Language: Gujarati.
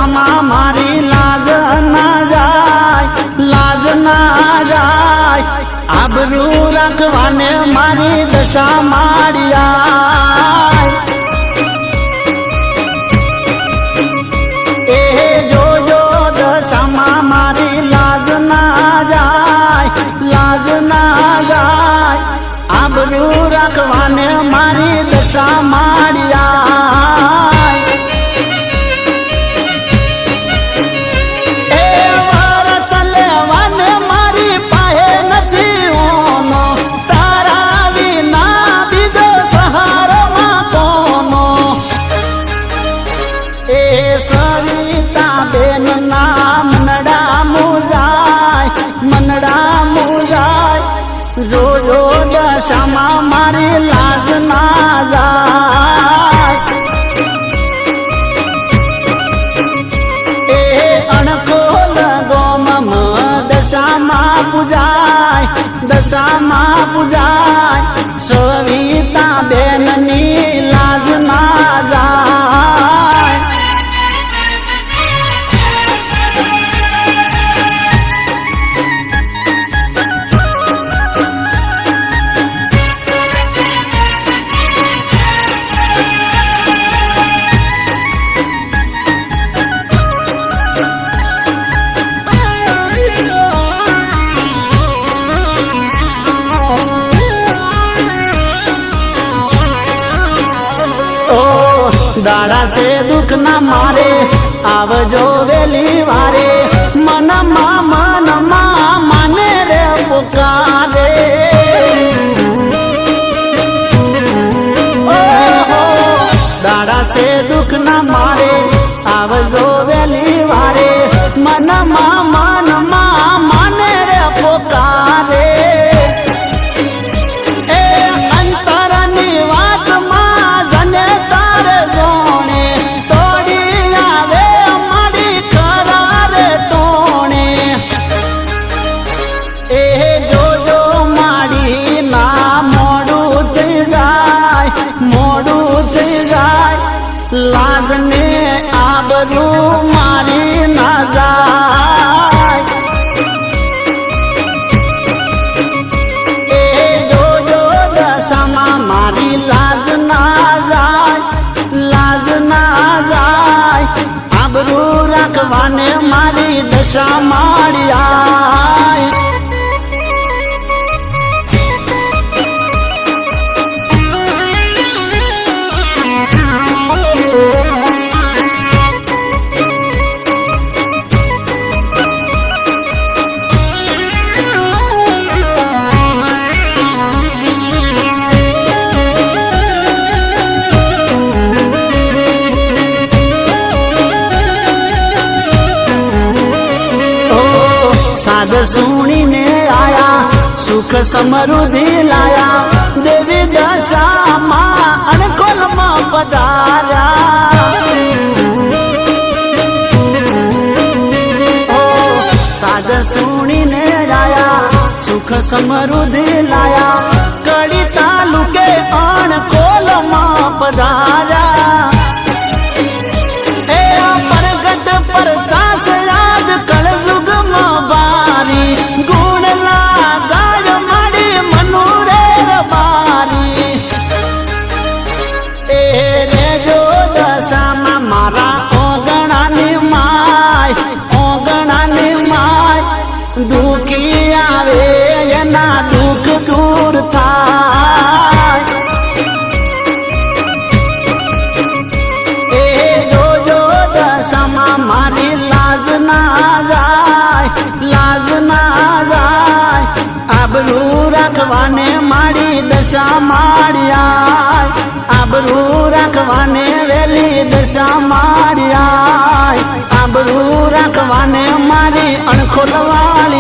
દશામાં મારી લાજ ના જાય, લાજ ના જાય, આબરૂ રાખવાને મારી દશા માળિયા એ જોજો દશામાં મારી લાજ ના જાય, લાજ ના જાય, આબરૂ રાખવાને મારી દશા માળિયા જોજો દશામાં મારી લાજ ના જાય એ અણખોલ ગોમમ દશામાં પૂજાય, દશામાં પૂજાય, સવિતા બેનની લાજ ના જાય દાડા છે દુઃખ ના મારે આવજો વેલી વારે, મનમાં માને રે પુકારે ઓહો દાડા છે દુઃખ ના મારે આવજો વેલી વારે, મનમાં માને રે પુકારે લાજને આબરૂ મારી ના જાય એ જોજો દશામાં મારી લાજ ના જાય, લાજ ના જાય, આબરૂ રાખવાને મારી દશા માળિયા સાદ સુણીને આયા, સુખ સમૃદ્ધિ લાયા, દેવી દશામાં અણકોલમાં પધાર્યા સાદ સુણીને આયા, સુખ સમૃદ્ધિ લાયા, કડી તાલુકે અણકોલમાં પધાર્યા એ પરગટ પર ચાસ યાદ કળજુગમાં બારી, ગુણલા ગાય માડી મનુરે રબારી એ રેજો દશામાં મારા ઓગણાની માય, ઓગણાની માય, દુખી આવે એના દુઃખ દૂર થાય એ જોજો દશામાં મારી લાજ ના જાય, લાજ ના જાય, આબરૂ રાખવાને મારી દશા માળિયા, આબરૂ રાખવાને વેલી દશા માળિયા, આબરૂ રાખવાને મારી અણખોલવાળી